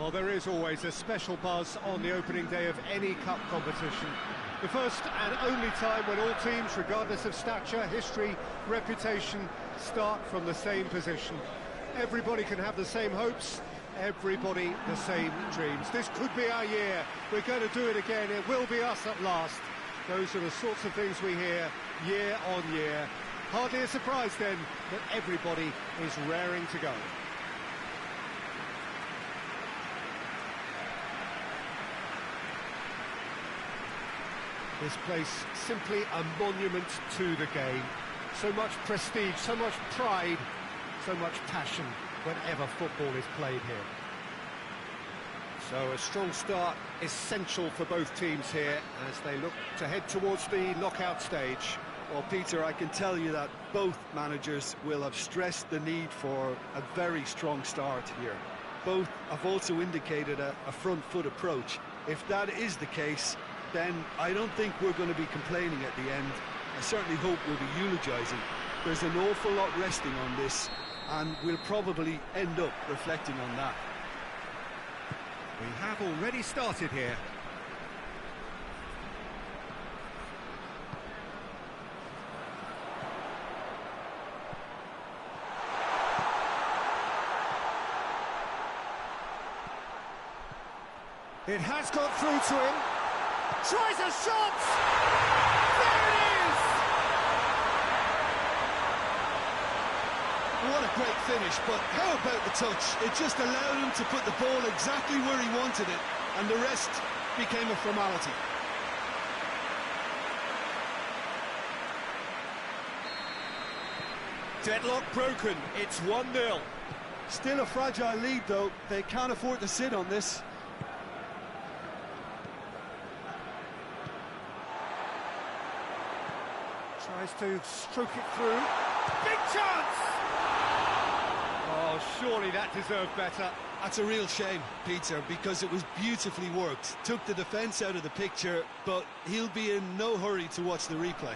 Well, there is always a special buzz on the opening day of any cup competition. The first and only time when all teams, regardless of stature, history, reputation, start from the same position. Everybody can have the same hopes, everybody the same dreams. This could be our year. We're going to do it again. It will be us at last. Those are the sorts of things we hear year on year. Hardly a surprise then that everybody is raring to go. This place simply a monument to the game. So much prestige, so much pride, so much passion whenever football is played here. So a strong start essential for both teams here as they look to head towards the knockout stage. Well, Peter, I can tell you that both managers will have stressed the need for a very strong start here. Both have also indicated a front foot approach. If that is the case, then I don't think we're going to be complaining at the end. I certainly hope we'll be eulogising. There's an awful lot resting on this, and we'll probably end up reflecting on that. We have already started here. It has got through to him. Tries a shot! There it is! What a great finish, but how about the touch? It just allowed him to put the ball exactly where he wanted it, and the rest became a formality. Deadlock broken, it's 1-0. Still a fragile lead, though. They can't afford to sit on this. Tries to stroke it through. Big chance! Oh, surely that deserved better. That's a real shame, Peter, because it was beautifully worked. Took the defence out of the picture, but he'll be in no hurry to watch the replay.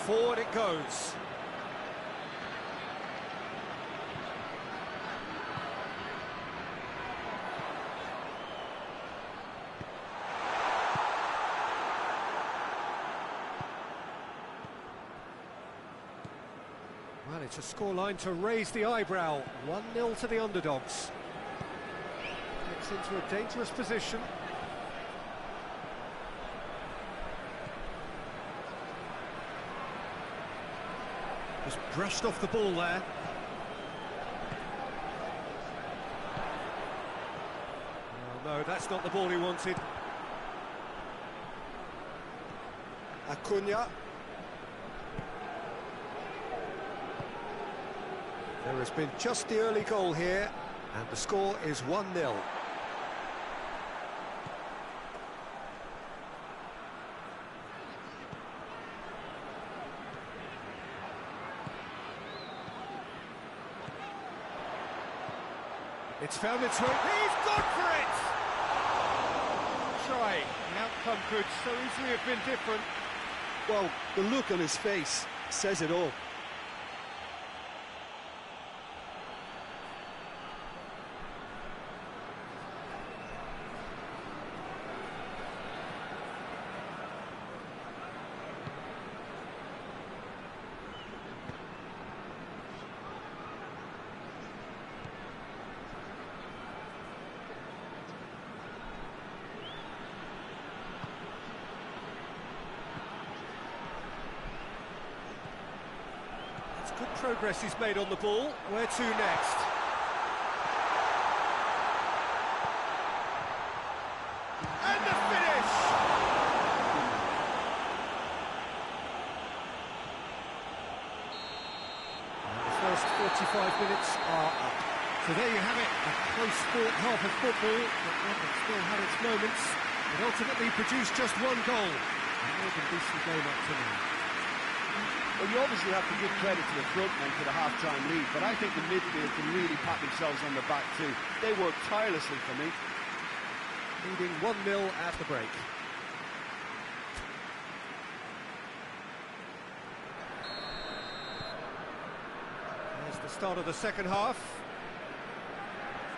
Forward it goes. Well, it's a scoreline to raise the eyebrow. 1-0 to the underdogs. Gets into a dangerous position. Just brushed off the ball there. Oh, no, that's not the ball he wanted. Acuna. There has been just the early goal here, and the score is 1-0. It's found its way. He's gone for it! Trying. The outcome could so easily have been different. Well, the look on his face says it all. Good progress he's made on the ball. Where to next? And the finish! And the first 45 minutes are up. So there you have it, a close-fought half of football, but one that still had its moments. It ultimately produced just one goal. A more than decent game up to now. Well, you obviously have to give credit to the front men for the half-time lead, but I think the midfield can really pat themselves on the back too. They worked tirelessly for me. leading 1-0 at the break. There's the start of the second half.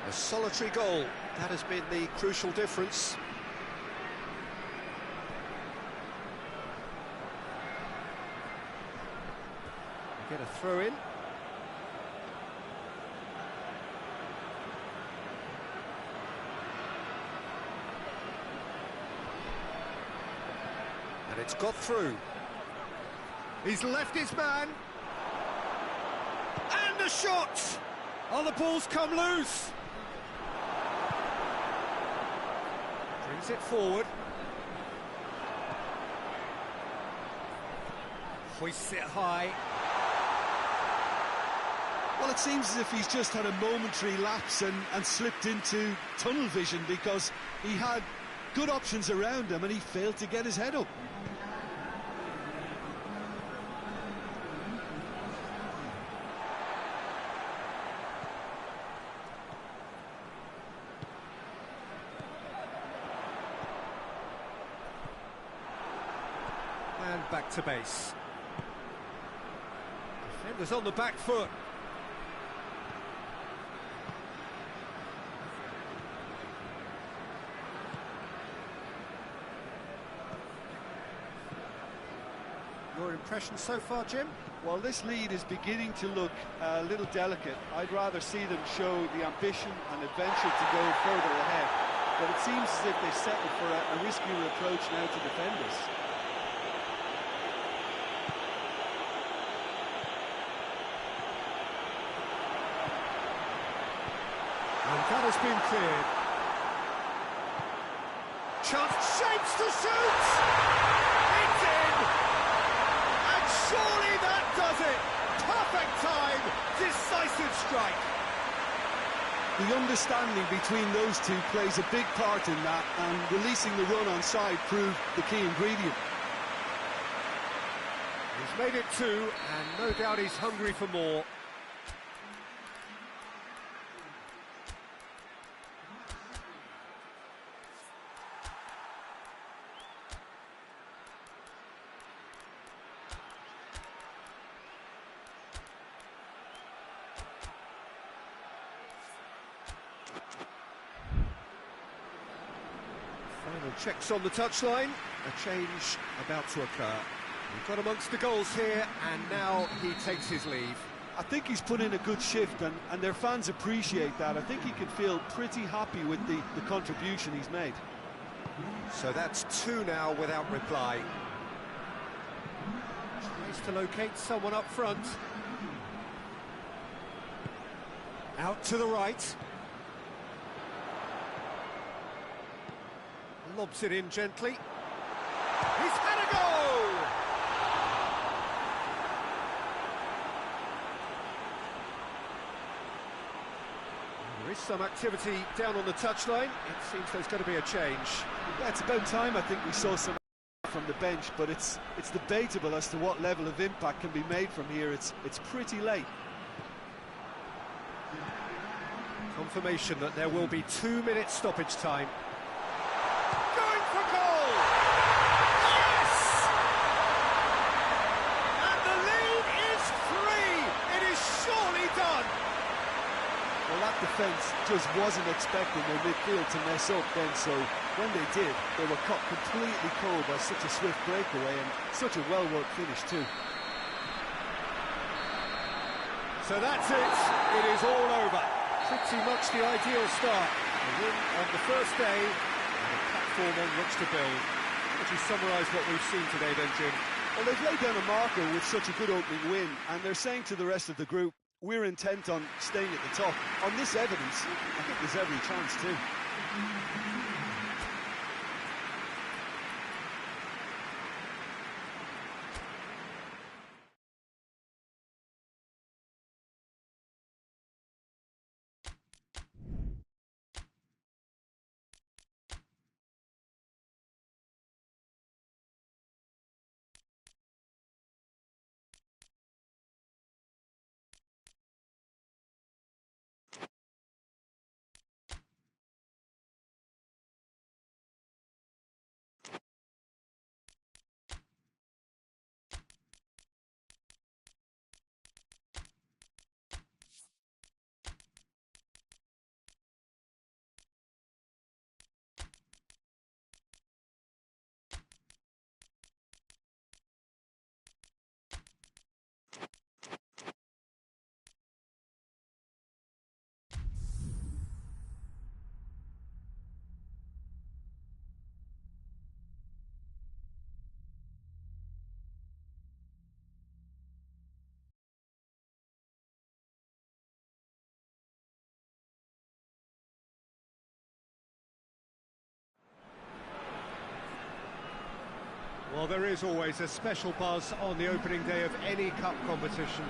A solitary goal, that has been the crucial difference. Get a throw in. And it's got through. He's left his man. And a shot! Oh, the ball's come loose. Brings it forward. Hoists it high. Well, it seems as if he's just had a momentary lapse and slipped into tunnel vision, because he had good options around him and he failed to get his head up. And back to base. Defenders on the back foot. Your impression so far, Jim? Well, this lead is beginning to look a little delicate. I'd rather see them show the ambition and adventure to go further ahead. But it seems as if they settled for a riskier approach now to defenders. And that has been cleared. Chance, shapes to shoot! It's in! And surely that does it! Perfect time, decisive strike. The understanding between those two plays a big part in that, and releasing the run on side proved the key ingredient. He's made it two, and no doubt he's hungry for more. Final checks on the touchline. A change about to occur. We've got amongst the goals here, and now he takes his leave. I think he's put in a good shift, and their fans appreciate that. I think he can feel pretty happy with the contribution he's made. So that's two now without reply. Tries to locate someone up front. Out to the right. Lobs it in gently. He's had a go! There is some activity down on the touchline. It seems there's going to be a change. Yeah, it's about time I think we saw some from the bench, but it's debatable as to what level of impact can be made from here. It's pretty late. Confirmation that there will be 2 minutes stoppage time. Going for goal! Yes! And the lead is 3! It is surely done! Well, that defence just wasn't expecting their midfield to mess up then, so when they did, they were caught completely cold by such a swift breakaway and such a well-worked finish too. So that's it. It is all over. Pretty much the ideal start. A win on the first day and a platform on which to build. Would you summarise what we've seen today then, Jim? Well, they've laid down a marker with such a good opening win, and they're saying to the rest of the group, we're intent on staying at the top. On this evidence, I think there's every chance too. Well, there is always a special buzz on the opening day of any cup competition.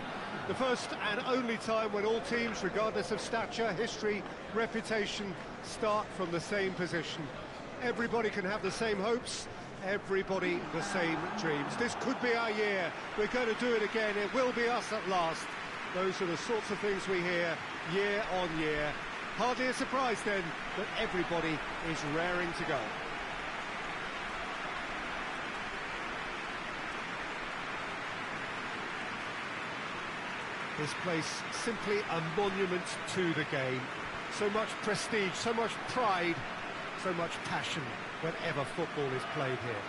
The first and only time when all teams, regardless of stature, history, reputation, start from the same position. Everybody can have the same hopes, everybody the same dreams. This could be our year. We're going to do it again. It will be us at last. Those are the sorts of things we hear year on year. Hardly a surprise then that everybody is raring to go. This place simply a monument to the game. So much prestige, so much pride, so much passion whenever football is played here.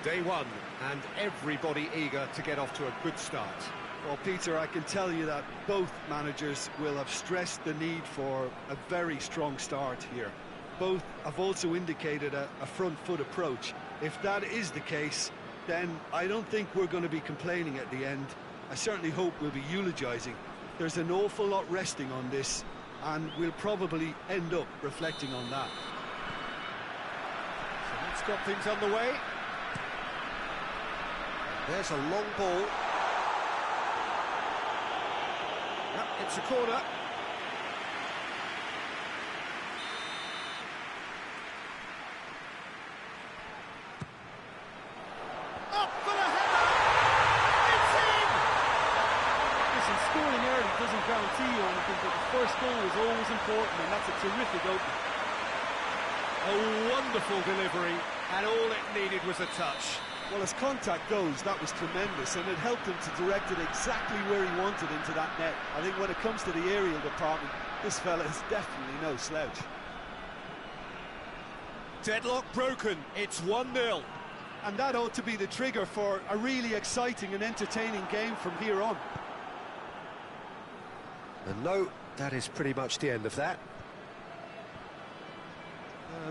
Day one, and everybody eager to get off to a good start. Well, Peter, I can tell you that both managers will have stressed the need for a very strong start here. Both have also indicated a front foot approach. If that is the case, then I don't think we're going to be complaining at the end. I certainly hope we'll be eulogising. There's an awful lot resting on this, and we'll probably end up reflecting on that. So that's got things underway. There's a long ball. Yep, it's a corner. Up for the header! It's in! Listen, scoring early doesn't guarantee you anything, but the first goal is always important, and that's a terrific opening. A wonderful delivery, and all it needed was a touch. Well, as contact goes, that was tremendous, and it helped him to direct it exactly where he wanted into that net. I think when it comes to the aerial department, this fella is definitely no slouch. Deadlock broken, it's 1-0. And that ought to be the trigger for a really exciting and entertaining game from here on. And no, that is pretty much the end of that.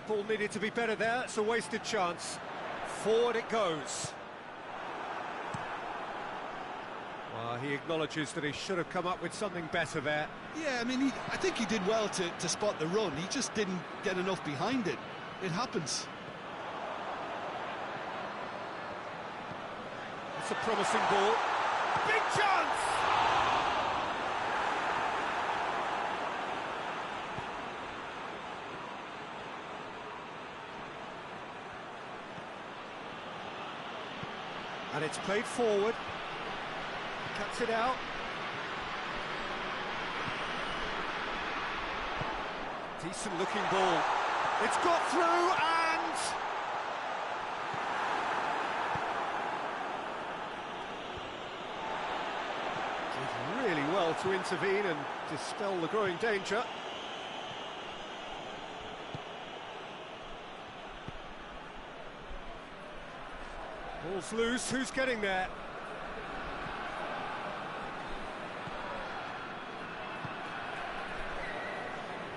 Ball needed to be better there, it's a wasted chance. Forward it goes. Well, he acknowledges that he should have come up with something better there. Yeah, I mean, I think he did well to spot the run. He just didn't get enough behind it. It happens. It's a promising ball. Big chance! And it's played forward. Cuts it out. Decent looking ball. It's got through and... did really well to intervene and dispel the growing danger. Ball's loose, who's getting there?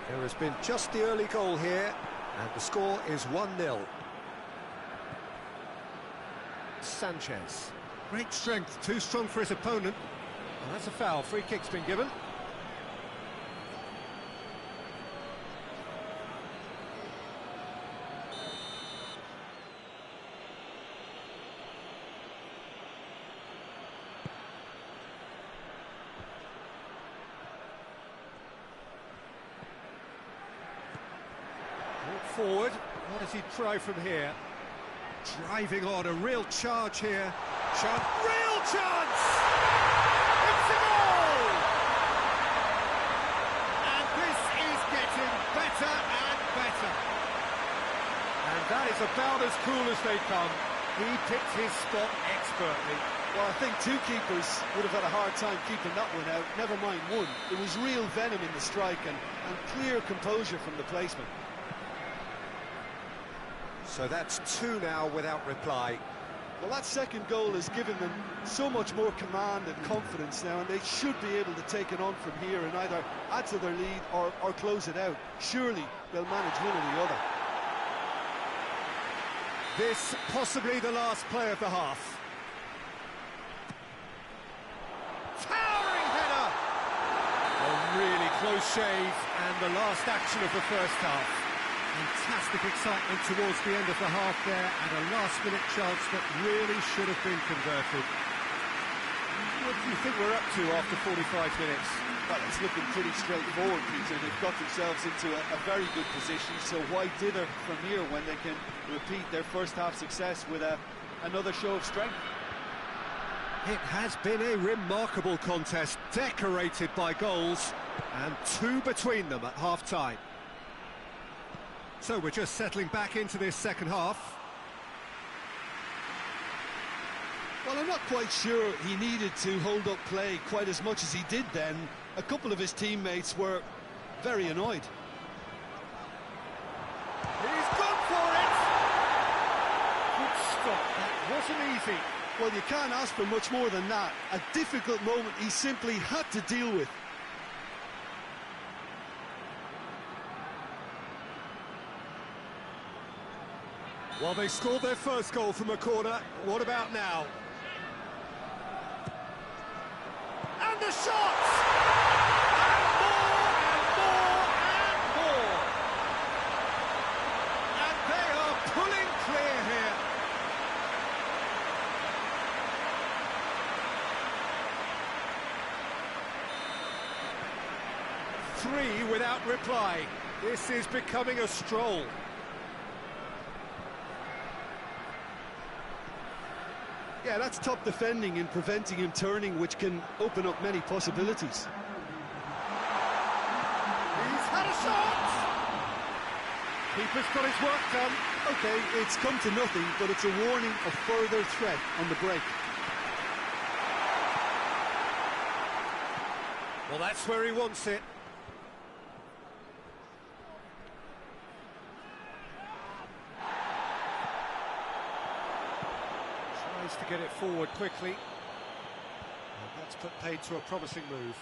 There has been just the early goal here, and the score is 1-0. Sanchez. Great strength, too strong for his opponent. Well, that's a foul, free kick's been given. Forward, what does he try from here? Driving on, a real charge here. Real chance! It's a goal! And this is getting better and better. And that is about as cool as they come. He picked his spot expertly. Well, I think two keepers would have had a hard time keeping that one out, never mind one. It was real venom in the strike and clear composure from the placement. So that's 2 now without reply. Well, that second goal has given them so much more command and confidence now, and they should be able to take it on from here and either add to their lead or close it out. Surely they'll manage one or the other. This possibly the last play of the half. Towering header! A really close shave and the last action of the first half. Fantastic excitement towards the end of the half there, and a last-minute chance that really should have been converted. What do you think we're up to after 45 minutes? Well, it's looking pretty straightforward, Peter. They've got themselves into a very good position, so why dither from here when they can repeat their first half success with another show of strength? It has been a remarkable contest, decorated by goals, and two between them at half-time. So we're just settling back into this second half. Well, I'm not quite sure he needed to hold up play quite as much as he did then. A couple of his teammates were very annoyed. He's gone for it! Good stop, that wasn't easy. Well, you can't ask for much more than that. A difficult moment he simply had to deal with. Well, they scored their first goal from a corner. What about now? And the shots! And more, and more, and more! And they are pulling clear here. Three without reply. This is becoming a stroll. Yeah, that's top defending in preventing him turning, which can open up many possibilities. He's had a shot! Keeper's got his work done. Okay, it's come to nothing, but it's a warning of further threat on the break. Well, that's where he wants it. Tries to get it forward quickly. And that's put paid to a promising move.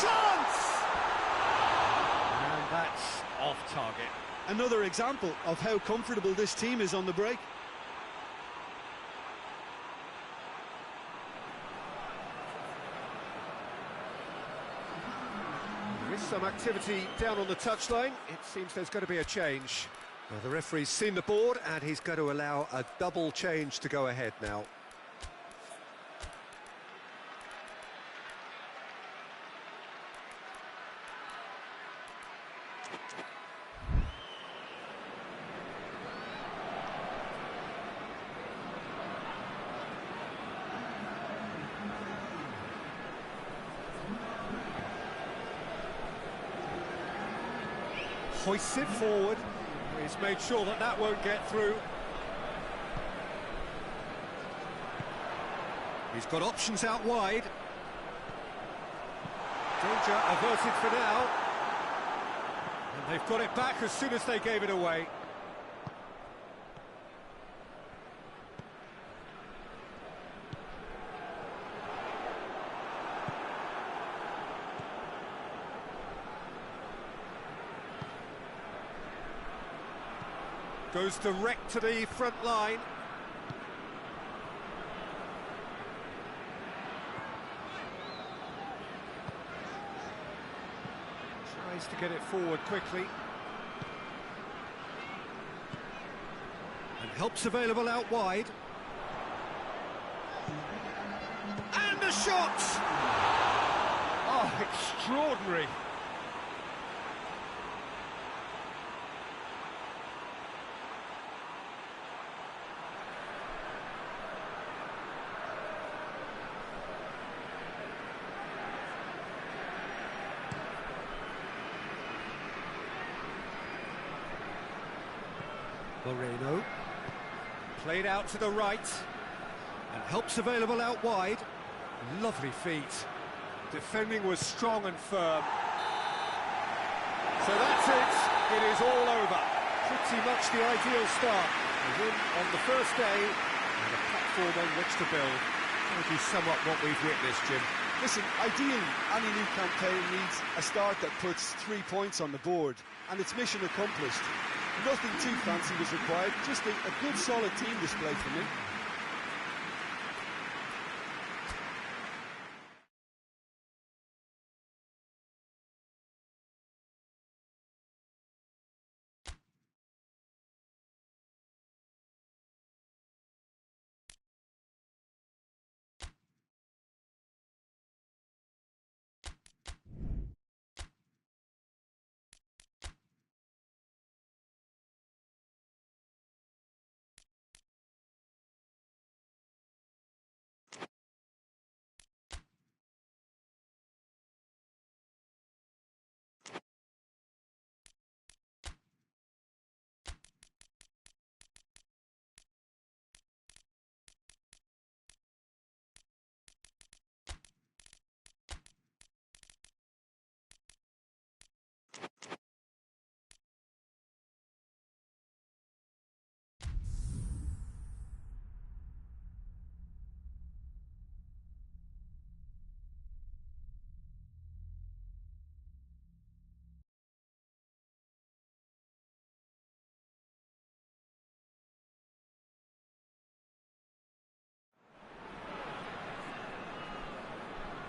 Chance! And that's off target. Another example of how comfortable this team is on the break. There is some activity down on the touchline. It seems there's going to be a change. Well, the referee's seen the board and he's going to allow a double change to go ahead now. Hoists it forward. He's made sure that that won't get through. He's got options out wide. Danger averted for now. And they've got it back as soon as they gave it away. Goes direct to the front line. Tries to get it forward quickly. And help's available out wide. And the shot! Oh, extraordinary. Moreno, played out to the right, and help's available out wide. Lovely feet. Defending was strong and firm. So that's it. It is all over. Pretty much the ideal start. A win on the first day, and a platform on which to build. How would you sum up what we've witnessed, Jim? Listen, ideally, any new campaign needs a start that puts 3 points on the board, and it's mission accomplished. Nothing too fancy was required, just a good solid team display for me.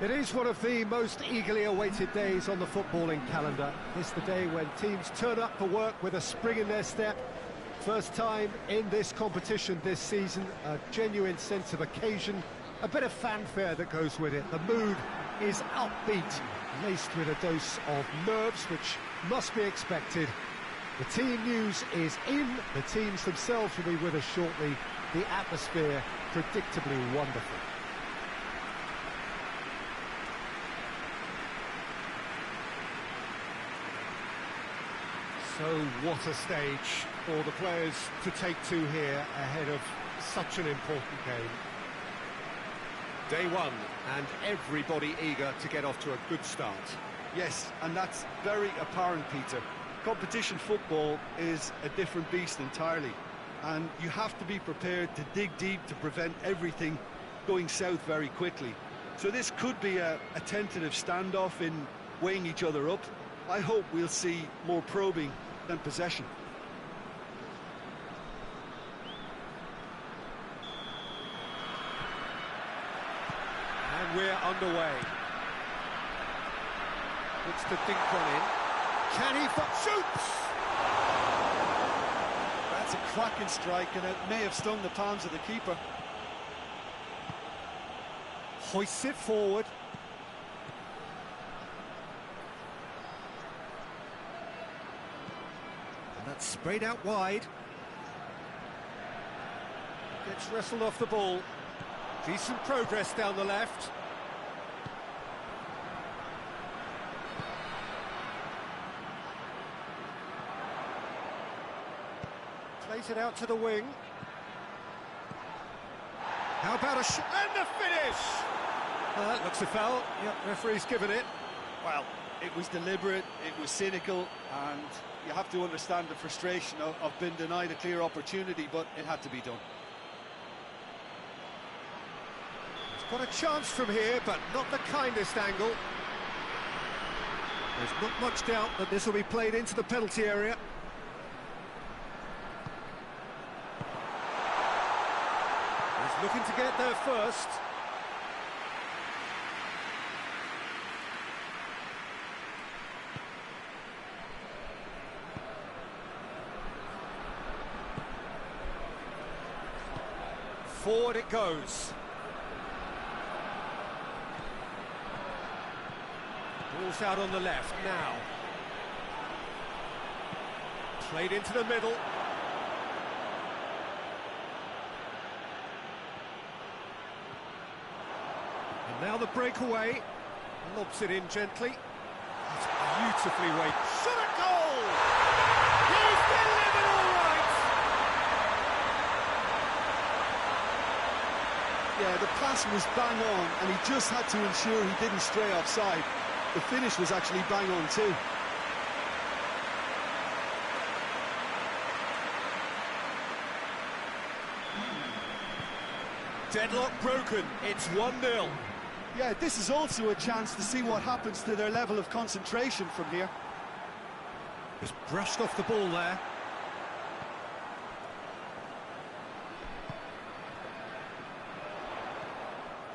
It is one of the most eagerly awaited days on the footballing calendar. It's the day when teams turn up for work with a spring in their step. First time in this competition this season, a genuine sense of occasion, a bit of fanfare that goes with it. The mood is upbeat, laced with a dose of nerves, which must be expected. The team news is in, the teams themselves will be with us shortly. The atmosphere predictably wonderful. So what a stage for the players to take to here ahead of such an important game. Day one, and everybody eager to get off to a good start. Yes, and that's very apparent, Peter. Competition football is a different beast entirely, and you have to be prepared to dig deep to prevent everything going south very quickly. So this could be a tentative standoff in weighing each other up. I hope we'll see more probing than possession. And we're underway. Looks to dink one in. Can he shoots? That's a cracking strike, and it may have stung the palms of the keeper. Hoists it forward. And that's sprayed out wide. Gets wrestled off the ball. Decent progress down the left. Plays it out to the wing. How about a shot? And the finish! That looks a foul. Yep, referee's given it. Well, it was deliberate, it was cynical, and you have to understand the frustration of being denied a clear opportunity, but it had to be done. He's got a chance from here, but not the kindest angle. There's not much doubt that this will be played into the penalty area. He's looking to get there first. Forward it goes. Ball's out on the left now. Played into the middle. And now the breakaway. Lobs it in gently. It's beautifully weighted. Shot at goal! He's delivered all right! Yeah, the pass was bang on, and he just had to ensure he didn't stray offside. The finish was actually bang on too. Deadlock broken, it's 1-0. Yeah, this is also a chance to see what happens to their level of concentration from here. Just brushed off the ball there.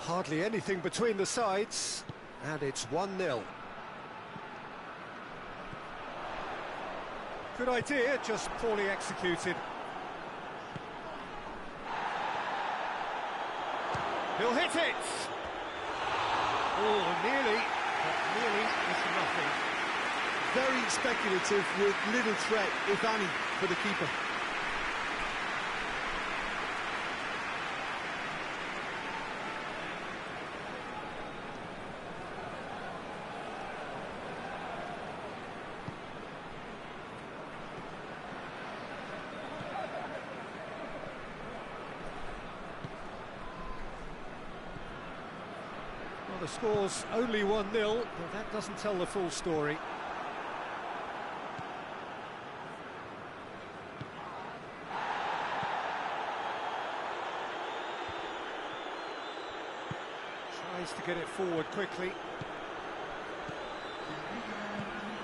Hardly anything between the sides, and it's 1-0. Good idea, just poorly executed. He'll hit it! Oh, nearly, but nearly is nothing. Very speculative with little threat, if any, for the keeper. Well, the score's only 1-0, but that doesn't tell the full story. Tries to get it forward quickly.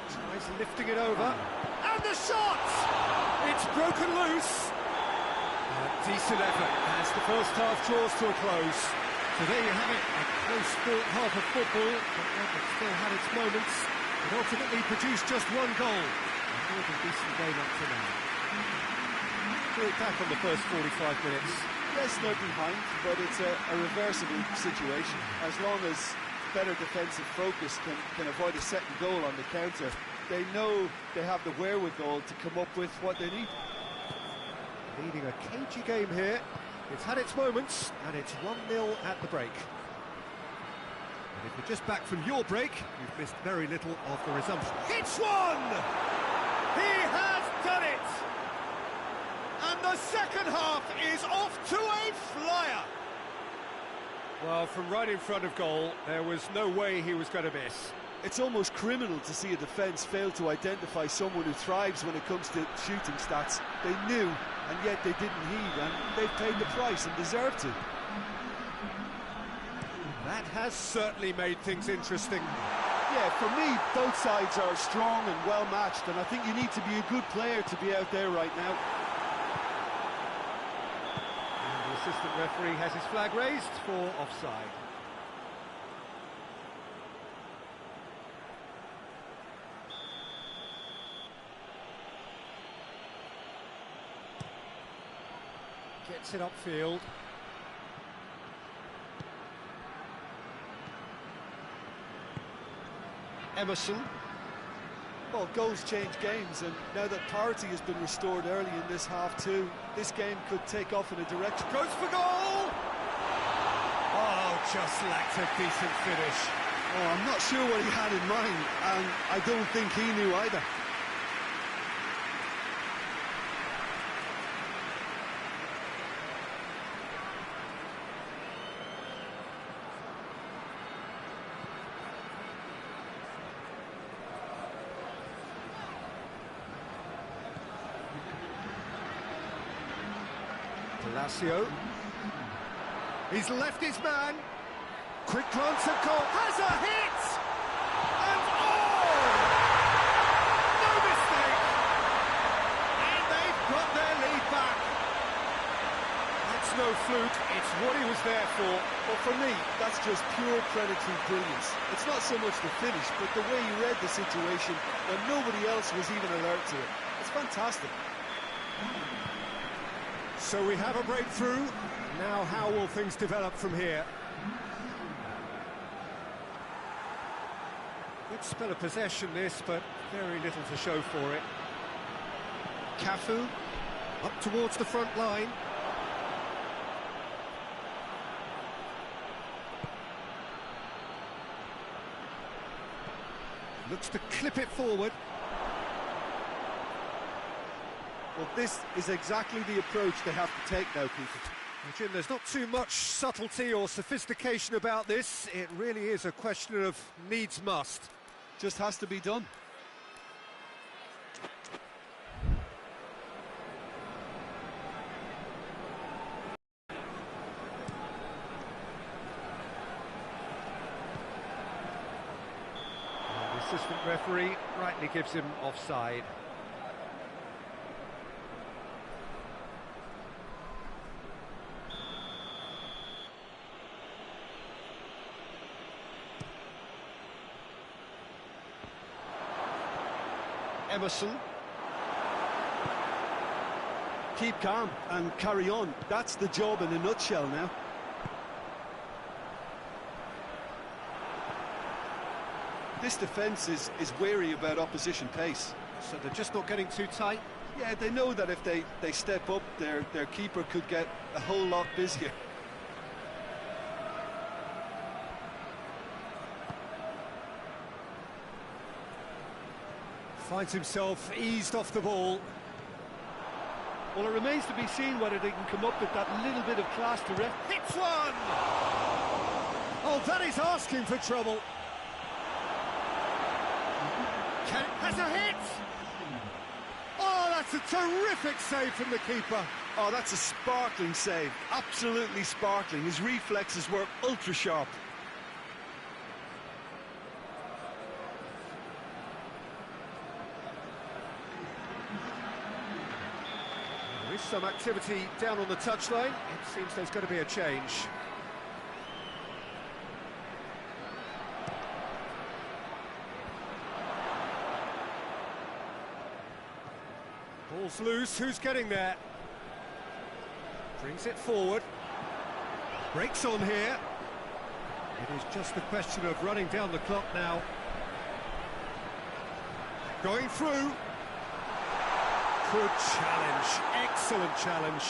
Tries lifting it over. And the shot! It's broken loose. A decent effort as the first half draws to a close. So there you have it, a close fought half of football, but one that still had its moments. It ultimately produced just one goal. A more than decent game up to now. To look back on the first 45 minutes. Yes, they're behind, but it's a reversible situation. As long as better defensive focus can avoid a second goal on the counter, they know they have the wherewithal to come up with what they need. Leading a cagey game here. It's had its moments, and it's 1-0 at the break. And if you're just back from your break, you've missed very little of the resumption. It's one! He has done it! And the second half is off to a flyer! Well, from right in front of goal, there was no way he was going to miss. It's almost criminal to see a defence fail to identify someone who thrives when it comes to shooting stats. They knew, and yet they didn't heed, and they've paid the price and deserve to. That has certainly made things interesting. Yeah, for me, both sides are strong and well matched, and I think you need to be a good player to be out there right now. And the assistant referee has his flag raised for offside. Gets it upfield. Emerson. Well, goals change games, and now that parity has been restored early in this half too, this game could take off in a direction. Goes for goal! Oh, just lacked a decent finish. Oh, I'm not sure what he had in mind, and I don't think he knew either. Palacio. He's left his man. Quick glance at goal. Has a hit! And oh! No mistake! And they've got their lead back. That's no fluke. It's what he was there for. Well, for me, that's just pure predatory brilliance. It's not so much the finish, but the way he read the situation when nobody else was even alert to it. It's fantastic. So we have a breakthrough. Now how will things develop from here? Good spell of possession this, but very little to show for it. Cafu up towards the front line. Looks to clip it forward. Well, this is exactly the approach they have to take now, Peter. Well, Jim, there's not too much subtlety or sophistication about this. It really is a question of needs must. Just has to be done. And the assistant referee rightly gives him offside. Emerson. Keep calm and carry on. That's the job in a nutshell now. This defence is wary about opposition pace. So they're just not getting too tight? Yeah, they know that if they step up, their keeper could get a whole lot busier. Finds himself eased off the ball. Well, it remains to be seen whether they can come up with that little bit of class to ref. Hits one! Oh, that is asking for trouble. Has a hit! Oh, that's a terrific save from the keeper. Oh, that's a sparkling save. Absolutely sparkling. His reflexes were ultra sharp. There is some activity down on the touchline. It seems there's going to be a change. Ball's loose, who's getting there? Brings it forward. Breaks on here. It is just a question of running down the clock now. Going through. Good challenge, excellent challenge.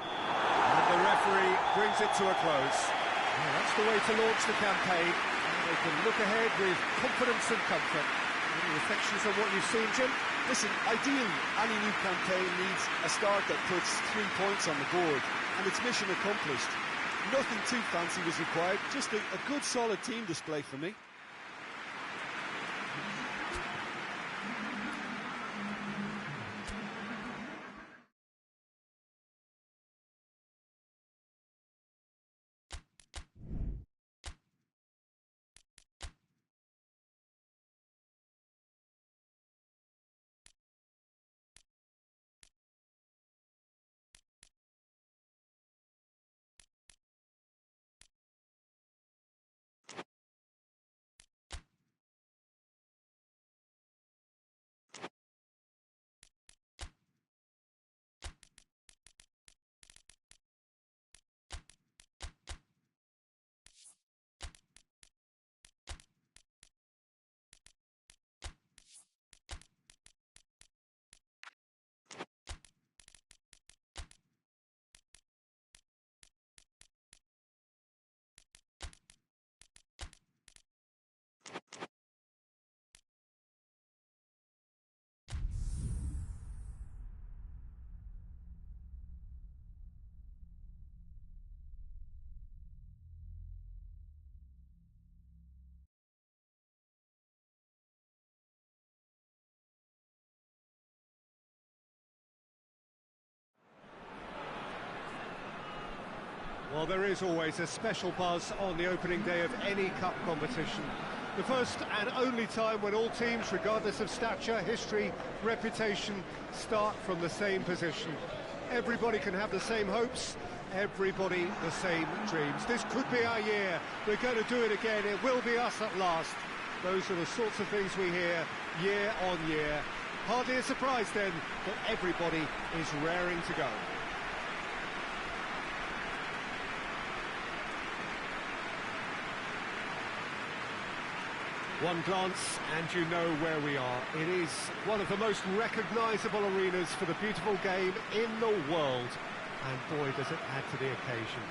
And the referee brings it to a close. Well, that's the way to launch the campaign. And they can look ahead with confidence and comfort. Any reflections on what you've seen, Jim? Listen, ideally, any new campaign needs a start that puts 3 points on the board, and it's mission accomplished. Nothing too fancy was required, just a good, solid team display for me. Well, there is always a special buzz on the opening day of any cup competition. The first and only time when all teams, regardless of stature, history, reputation, start from the same position. Everybody can have the same hopes, everybody the same dreams. This could be our year. We're going to do it again. It will be us at last. Those are the sorts of things we hear year on year. Hardly a surprise then that everybody is raring to go. One glance and you know where we are. It is one of the most recognisable arenas for the beautiful game in the world. And boy, does it add to the occasion.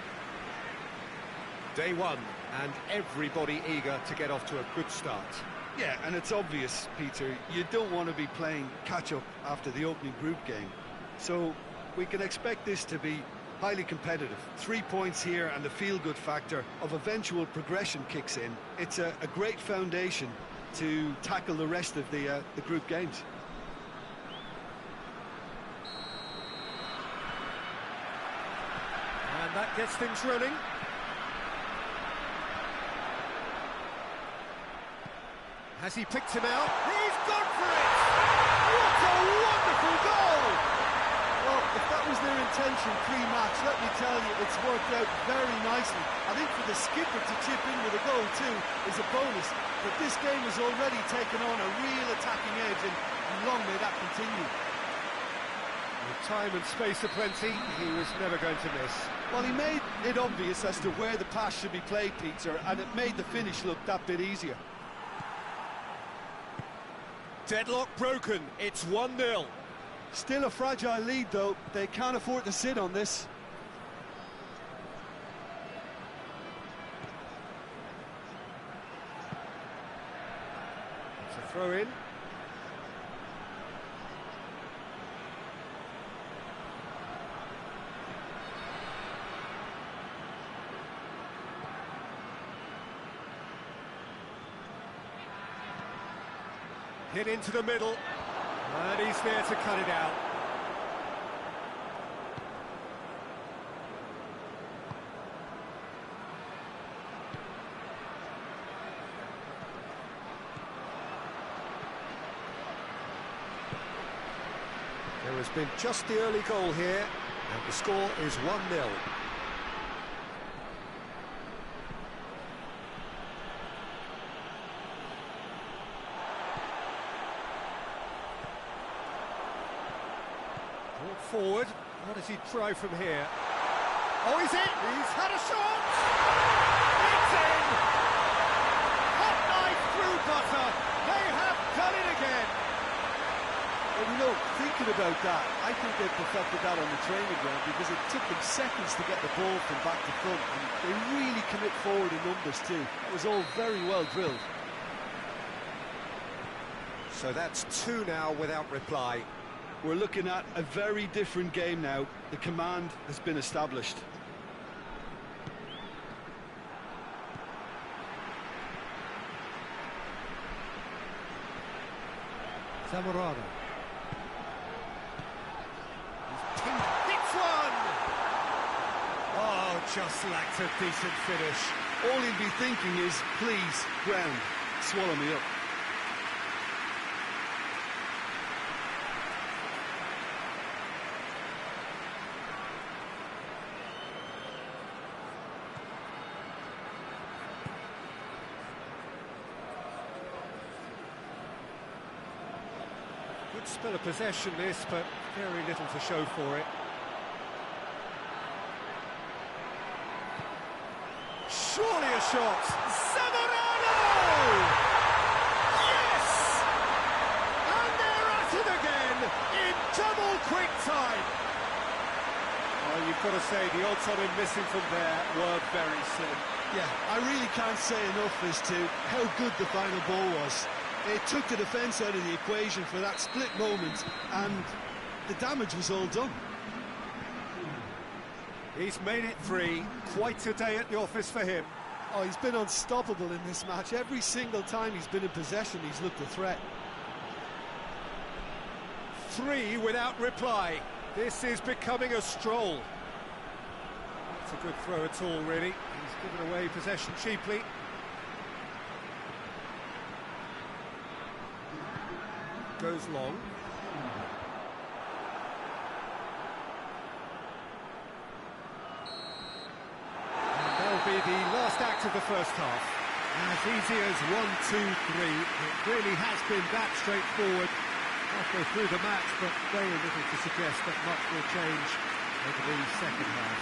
Day one, and everybody eager to get off to a good start. Yeah, and it's obvious, Peter, you don't want to be playing catch-up after the opening group game. So we can expect this to be highly competitive. 3 points here and the feel-good factor of eventual progression kicks in. It's a great foundation to tackle the rest of the group games. And that gets things running. Has he picked him out? He's gone for it! What a wonderful goal! Well, if that was their intention pre-match, let me tell you, it's worked out very nicely. I think for the skipper to chip in with a goal too is a bonus. But this game has already taken on a real attacking edge, and long may that continue. With time and space aplenty, he was never going to miss. Well, he made it obvious as to where the pass should be played, Peter, and it made the finish look that bit easier. Deadlock broken, it's 1-0. Still a fragile lead, though. They can't afford to sit on this. It's a throw-in. Hit into the middle. And he's there to cut it out. There has been just the early goal here, and the score is 1-0. forward. What does he try from here? Oh, is it? He's had a shot! It's in! Hot knife through butter. They have done it again. Well, you know, thinking about that, I think they perfected that on the training ground because it took them seconds to get the ball from back to front, and they really commit forward in numbers too. That was all very well drilled. So that's 2 now without reply. We're looking at a very different game now. The command has been established. Zamorano. Hits one! Oh, just lacked a decent finish. All he'll be thinking is, please, ground, swallow me up. Good spell of possession this, but very little to show for it. Surely a shot! Zamorano! Yes! And they're at it again in double quick time. Oh, you've got to say the odds on him missing from there were very slim. Yeah, I really can't say enough as to how good the final ball was. It took the defence out of the equation for that split moment, and the damage was all done. He's made it 3. Quite a day at the office for him. Oh, he's been unstoppable in this match. Every single time he's been in possession, he's looked a threat. 3 without reply. This is becoming a stroll. It's a good throw at all, really. He's given away possession cheaply. Goes long. And that'll be the last act of the first half. As easy as 1, 2, 3. It really has been that straightforward halfway through the match, but very little to suggest that much will change over the second half.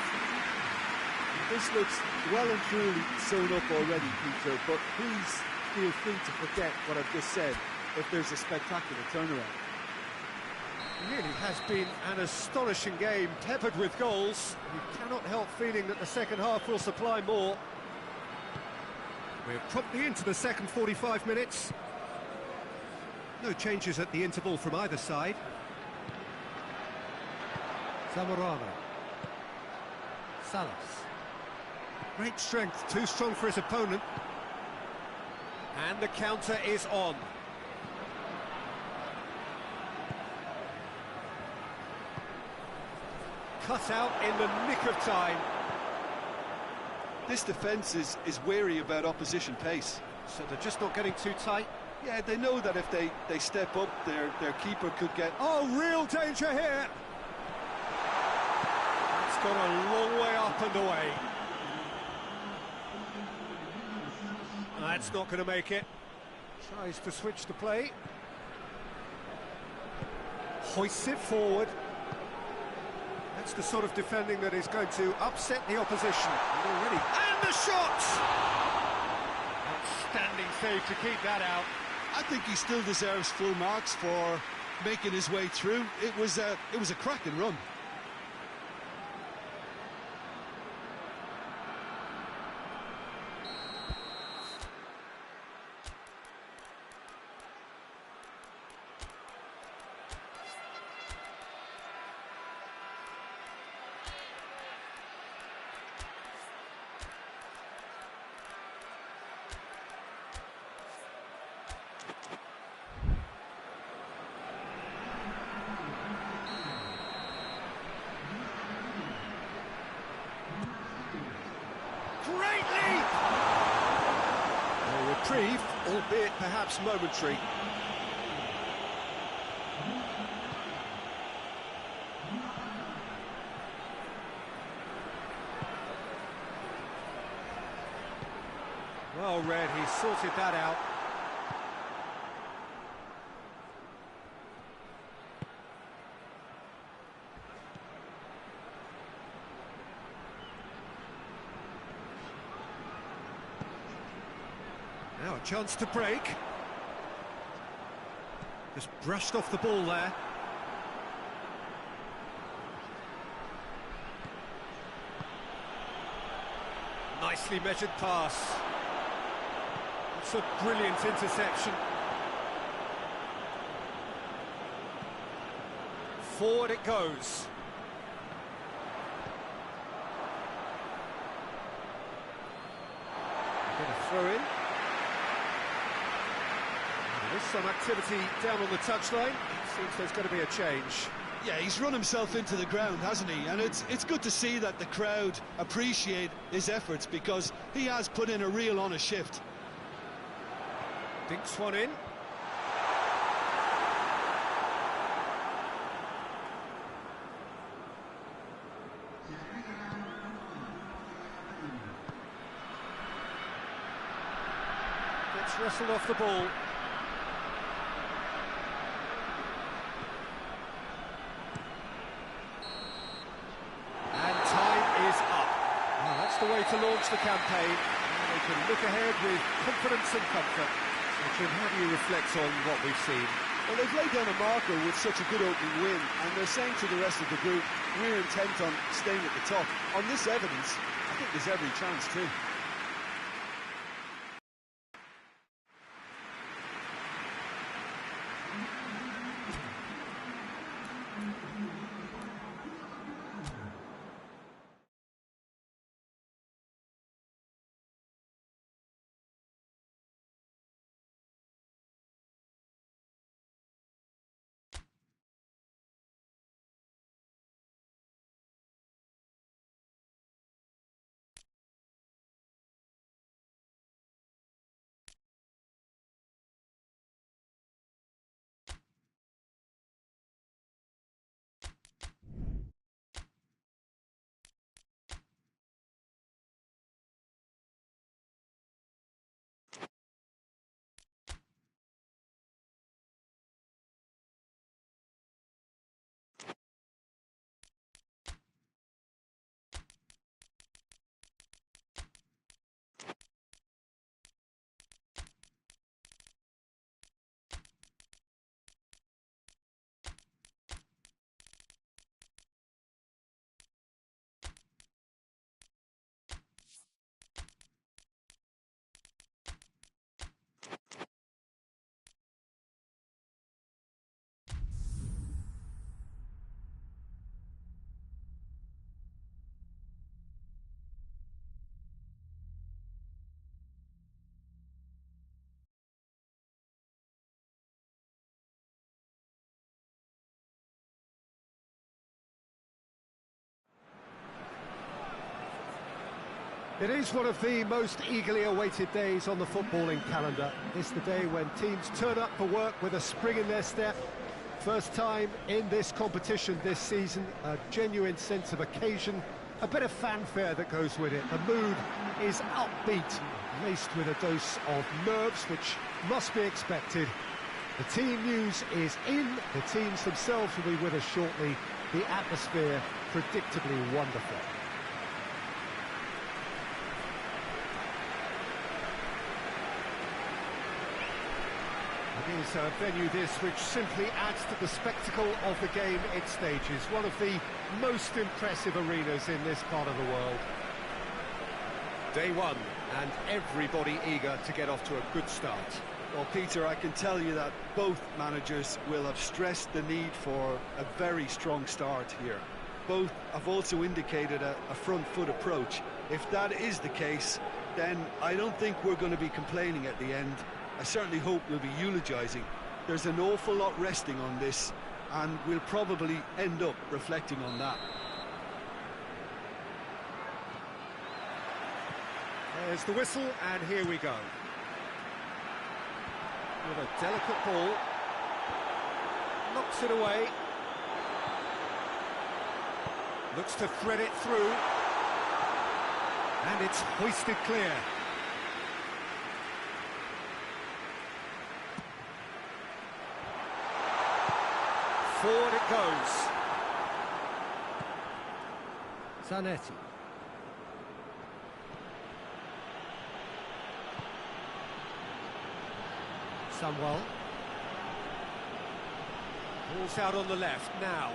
This looks well and truly sewn up already, Peter, but please feel free to forget what I've just said if there's a spectacular turnaround. It really has been an astonishing game, peppered with goals. You cannot help feeling that the second half will supply more. We're promptly into the second 45 minutes. No changes at the interval from either side. Zamorano. Salas. Great strength, too strong for his opponent. And the counter is on. Cut out in the nick of time. This defence is wary about opposition pace. So they're just not getting too tight. Yeah, they know that if they step up, their keeper could get... Oh, real danger here! It's gone a long way up and away. That's not going to make it. Tries to switch the play. Hoists it forward. That's the sort of defending that is going to upset the opposition. Already. And the shot! Outstanding save to keep that out. I think he still deserves full marks for making his way through. It was a cracking run. Great leap! A reprieve, albeit perhaps momentary. Well read, he sorted that out. Chance to break. Just brushed off the ball there. Nicely measured pass. It's a brilliant interception. Forward it goes. Get a throw in. There's some activity down on the touchline. Seems there's going to be a change. Yeah, he's run himself into the ground, hasn't he? And it's good to see that the crowd appreciate his efforts, because he has put in a real honest shift. Dinks one in. Gets wrestled off the ball. The way to launch the campaign. They can look ahead with confidence and comfort. So, Jim, how do you reflect on what we've seen? Well, they've laid down a marker with such a good opening win, and they're saying to the rest of the group, we're intent on staying at the top. On this evidence, I think there's every chance too. It is one of the most eagerly awaited days on the footballing calendar. It's the day when teams turn up for work with a spring in their step. First time in this competition this season, a genuine sense of occasion, a bit of fanfare that goes with it. The mood is upbeat, laced with a dose of nerves, which must be expected. The team news is in, the teams themselves will be with us shortly. The atmosphere predictably wonderful. It is a venue this which simply adds to the spectacle of the game it stages. One of the most impressive arenas in this part of the world. Day one, and everybody eager to get off to a good start. Well, Peter, I can tell you that both managers will have stressed the need for a very strong start here. Both have also indicated a front foot approach. If that is the case, then I don't think we're going to be complaining at the end. I certainly hope we'll be eulogising. There's an awful lot resting on this, and we'll probably end up reflecting on that. There's the whistle, and here we go. With a delicate ball. Knocks it away. Looks to thread it through. And it's hoisted clear. Forward it goes. Zanetti. Sunwell. Ball's out on the left now.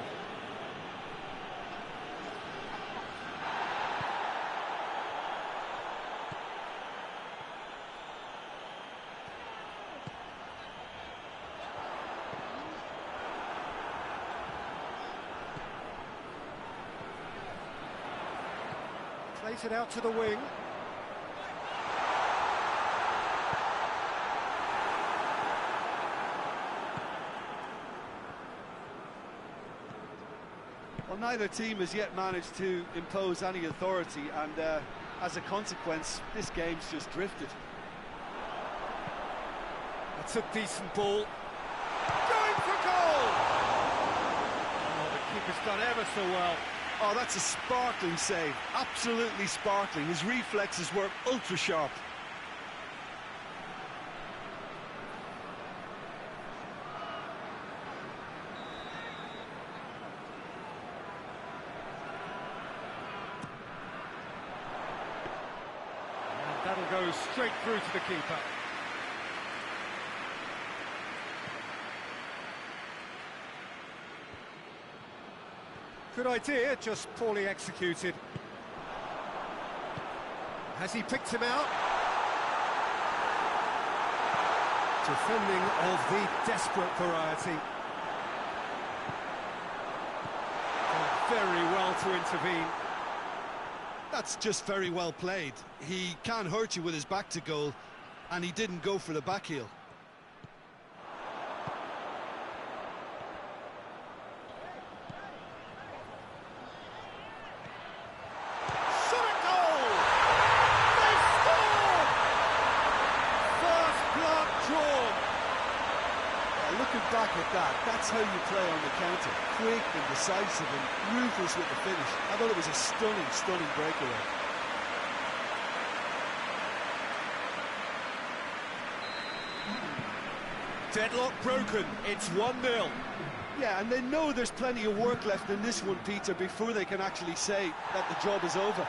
Plays it out to the wing. Well, neither team has yet managed to impose any authority, and as a consequence, this game's just drifted. That's a decent ball. Going for goal! Oh, the keeper's done ever so well. Oh, that's a sparkling save. Absolutely sparkling. His reflexes were ultra sharp. And that'll go straight through to the keeper. Good idea, just poorly executed. Has he picked him out? Defending of the desperate variety. Done very well to intervene. That's just very well played. He can't hurt you with his back to goal, and he didn't go for the back heel. Looking back at that, that's how you play on the counter. Quick and decisive and ruthless with the finish. I thought it was a stunning, stunning breakaway. Deadlock broken, it's 1-0. Yeah, and they know there's plenty of work left in this one, Peter, before they can actually say that the job is over.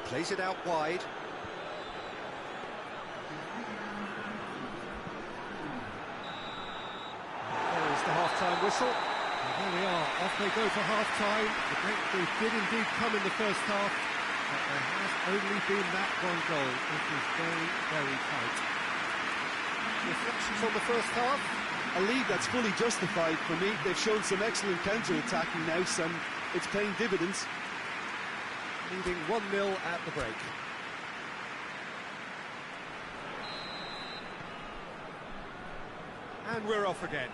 Plays it out wide. There is the half-time whistle. And here we are, off they go for half-time. The breakthrough did indeed come in the first half, but there has only been that one goal. It was very, very tight. Reflections on the first half? A lead that's fully justified for me. They've shown some excellent counter-attacking now, and it's paying dividends. Leading 1-0 at the break. And we're off again.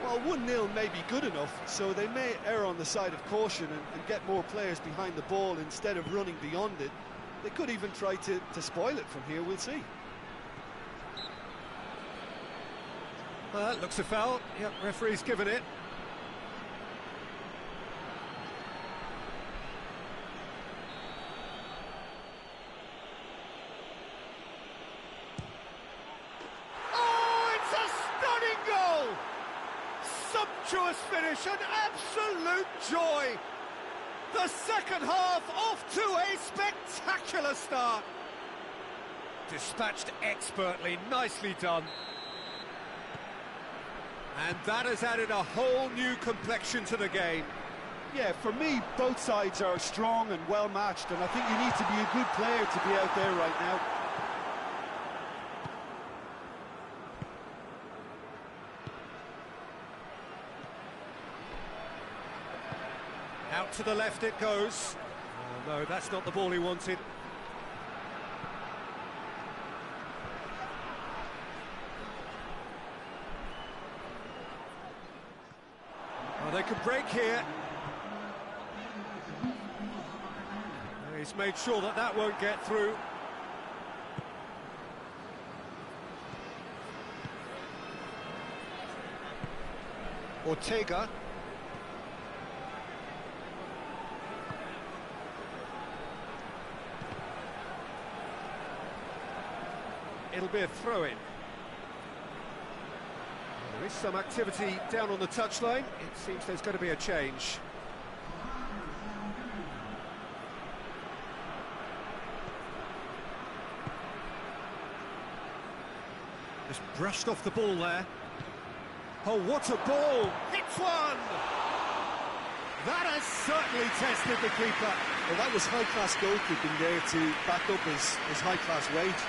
Well, 1-0 may be good enough, so they may err on the side of caution and get more players behind the ball instead of running beyond it. They could even try to spoil it from here, we'll see. Looks a foul. Yep, referee's given it. Sumptuous finish, an absolute joy. The second half off to a spectacular start. Dispatched expertly, nicely done. And that has added a whole new complexion to the game. Yeah, for me, both sides are strong and well matched, and I think you need to be a good player to be out there right now. Out to the left it goes. Oh, no, that's not the ball he wanted. Oh, they can break here. He's made sure that that won't get through. Ortega. It'll be a throw-in. There is some activity down on the touchline. It seems there's going to be a change. Brushed off the ball there. Oh, what a ball! Hits one! That has certainly tested the keeper. Well, that was high-class goalkeeping there to back up his high-class wage.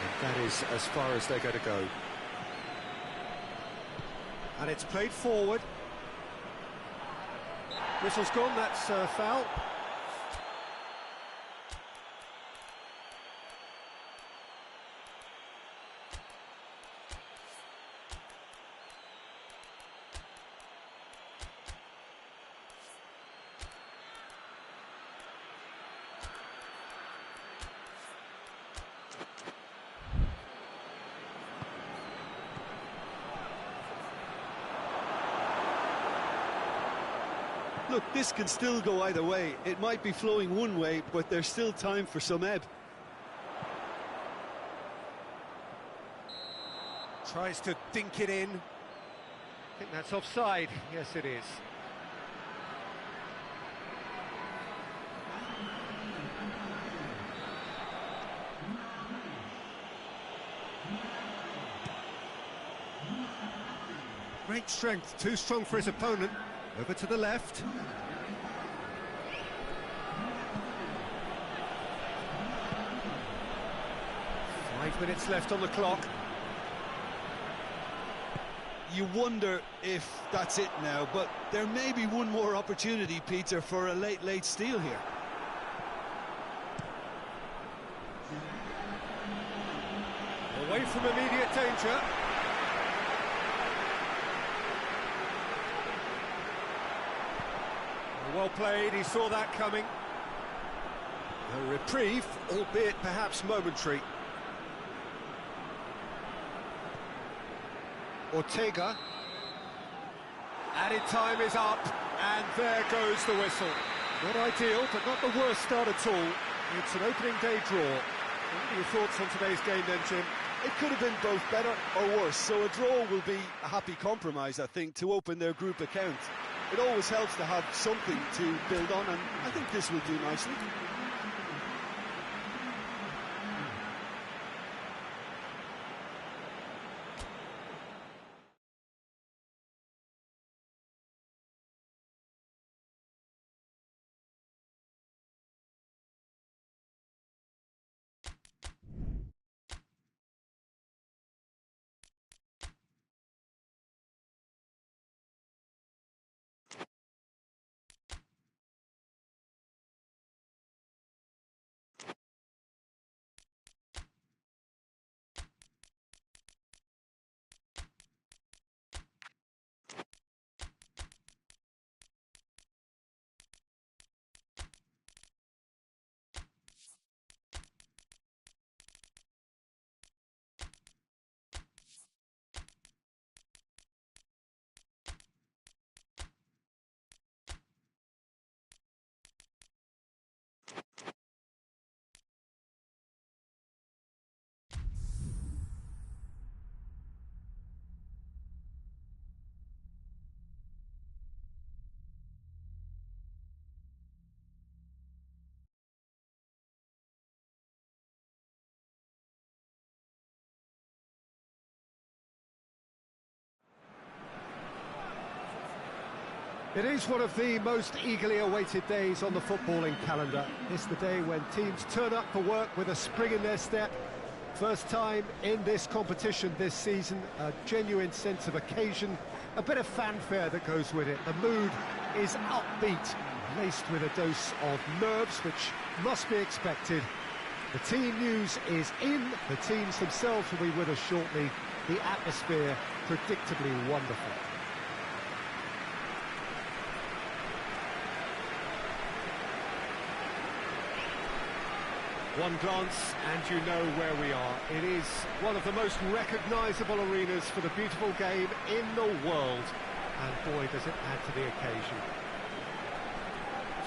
And that is as far as they're going to go. And it's played forward. Whistle's gone, that's foul. Look, this can still go either way. It might be flowing one way, but there's still time for some ebb. Tries to dink it in. I think that's offside. Yes, it is. Great strength, too strong for his opponent. Over to the left. 5 minutes left on the clock. You wonder if that's it now, but there may be one more opportunity, Peter, for a late steal here. Away from immediate danger. Well played, he saw that coming. A reprieve, albeit perhaps momentary. Ortega. Added time is up, and there goes the whistle. Not ideal, but not the worst start at all. It's an opening day draw. What are your thoughts on today's game then, Jim? It could have been both better or worse, so a draw will be a happy compromise, I think, to open their group account. It always helps to have something to build on, and I think this will do nicely. It is one of the most eagerly awaited days on the footballing calendar. It's the day when teams turn up for work with a spring in their step. First time in this competition this season, a genuine sense of occasion, a bit of fanfare that goes with it. The mood is upbeat, laced with a dose of nerves, which must be expected. The team news is in, the teams themselves will be with us shortly. The atmosphere predictably wonderful. One glance and you know where we are. It is one of the most recognisable arenas for the beautiful game in the world. And boy, does it add to the occasion.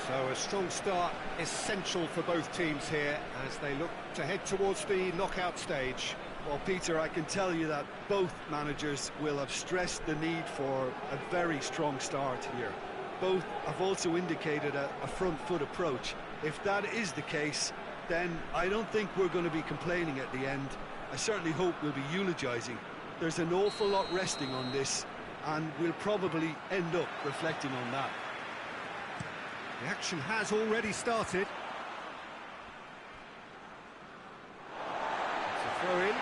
So a strong start essential for both teams here as they look to head towards the knockout stage. Well, Peter, I can tell you that both managers will have stressed the need for a very strong start here. Both have also indicated a front foot approach. If that is the case, then I don't think we're going to be complaining at the end. I certainly hope we'll be eulogising. There's an awful lot resting on this, and we'll probably end up reflecting on that. The action has already started. It's a throw-in.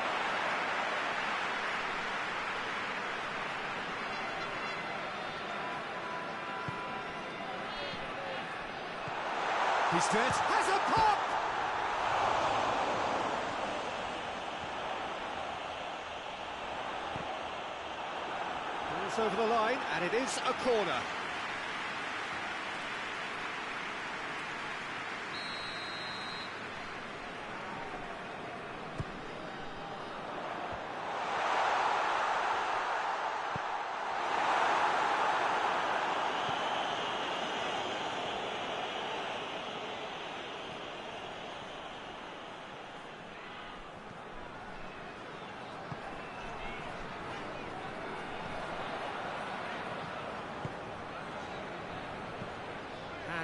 He's dead. Has a pop! Balls over the line, and it is a corner.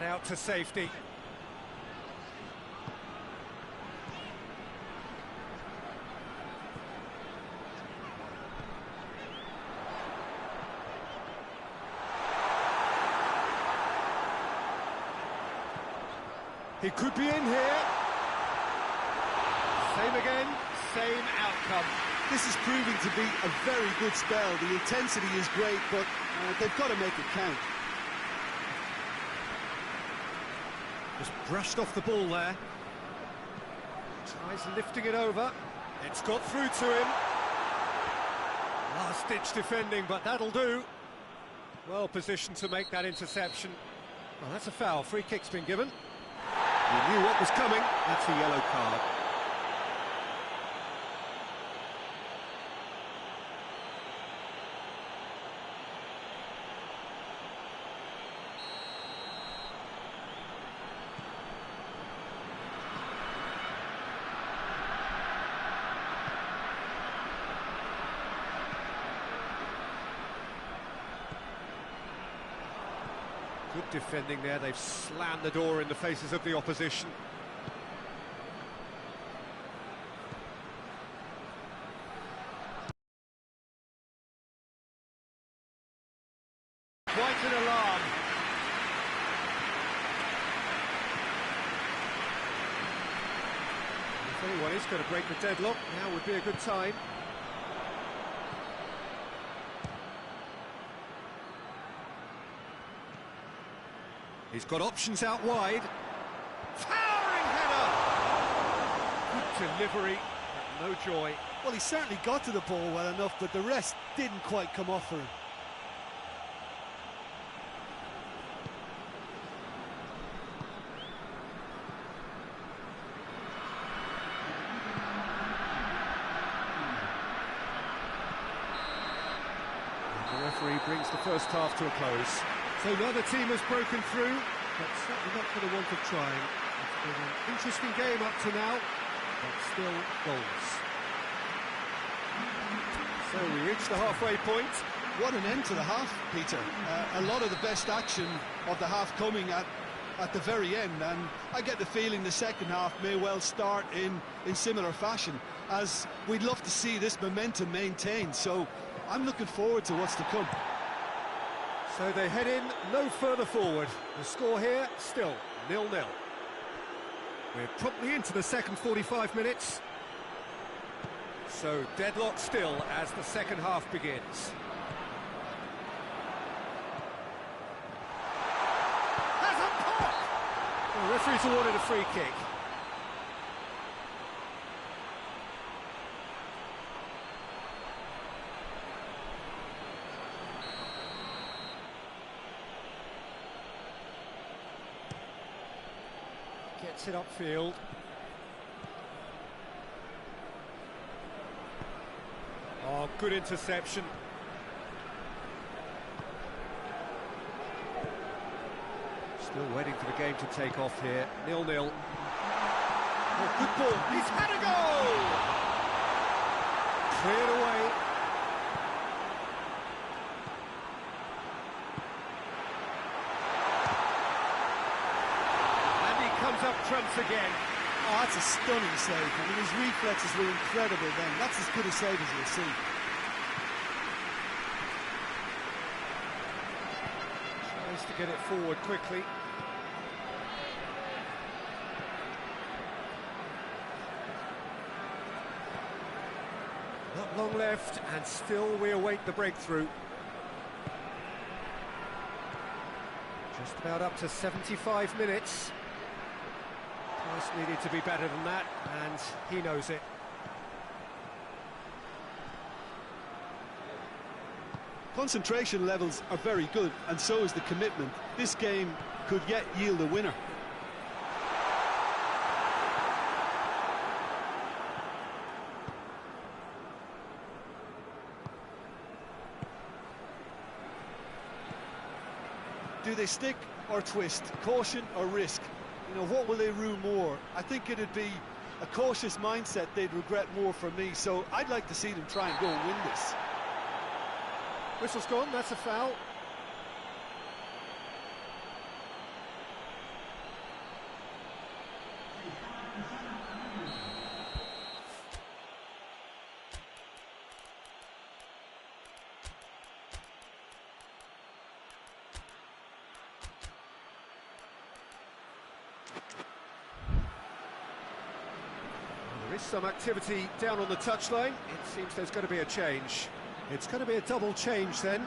Out to safety. He could be in here. Same again, same outcome. This is proving to be a very good spell. The intensity is great, but they've got to make it count. Just brushed off the ball there. Tries lifting it over. It's got through to him. Last-ditch defending, but that'll do. Well positioned to make that interception. Well, that's a foul. Free kick's been given. He knew what was coming. That's a yellow card. Good defending there, they've slammed the door in the faces of the opposition. Quite an alarm. If anyone is going to break the deadlock, now would be a good time. He's got options out wide. Towering header! Good delivery, but no joy. Well, he certainly got to the ball well enough, but the rest didn't quite come off for him. The referee brings the first half to a close. So neither team has broken through, but certainly not for the want of trying. It's been an interesting game up to now, but still goals. So we reach the halfway point. What an end to the half, Peter. A lot of the best action of the half coming at the very end, and I get the feeling the second half may well start in similar fashion, as we'd love to see this momentum maintained. So I'm looking forward to what's to come. So they head in no further forward. The score here, still 0-0. We're promptly into the second 45 minutes. So deadlock still as the second half begins. Has a pop! The referee's awarded a free kick. Gets it upfield. Oh, good interception. Still waiting for the game to take off here. 0-0. Oh, good ball. He's had a goal! Cleared away. Comes up trumps again. Oh, that's a stunning save. I mean, his reflexes were incredible then. That's as good a save as you'll see. Tries to get it forward quickly. Not long left, and still we await the breakthrough. Just about up to 75 minutes. Price needed to be better than that, and he knows it. Concentration levels are very good, and so is the commitment. This game could yet yield a winner. Do they stick or twist? Caution or risk? You know, what will they rue more? I think it'd be a cautious mindset they'd regret more for me, so I'd like to see them try and go and win this. Whistle's gone, that's a foul. There is some activity down on the touchline. It seems there's going to be a change. It's going to be a double change then.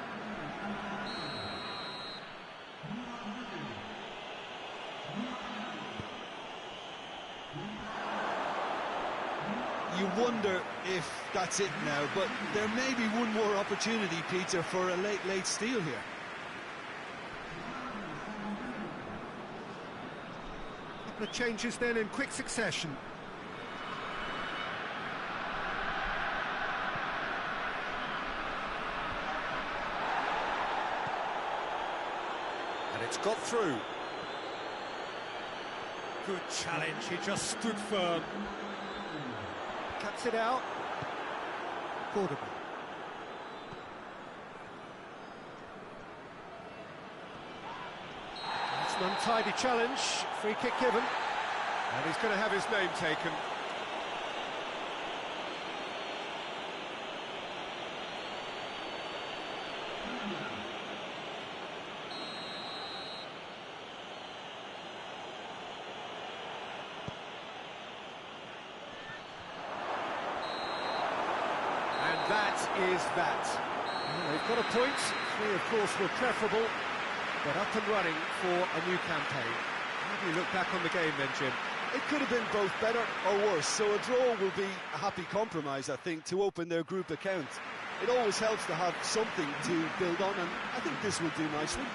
You wonder if that's it now, but there may be one more opportunity, Peter, for a late steal here. A couple of changes then in quick succession. And it's got through. Good challenge, he just stood firm. Cuts it out. Conmebol. It's an untidy challenge, free kick given. And he's going to have his name taken. That is that. Well, they've got a point. 3, of course, were preferable, but up and running for a new campaign. How do you look back on the game then, Jim? It could have been both better or worse, so a draw will be a happy compromise, I think, to open their group account. It always helps to have something to build on, and I think this will do nicely.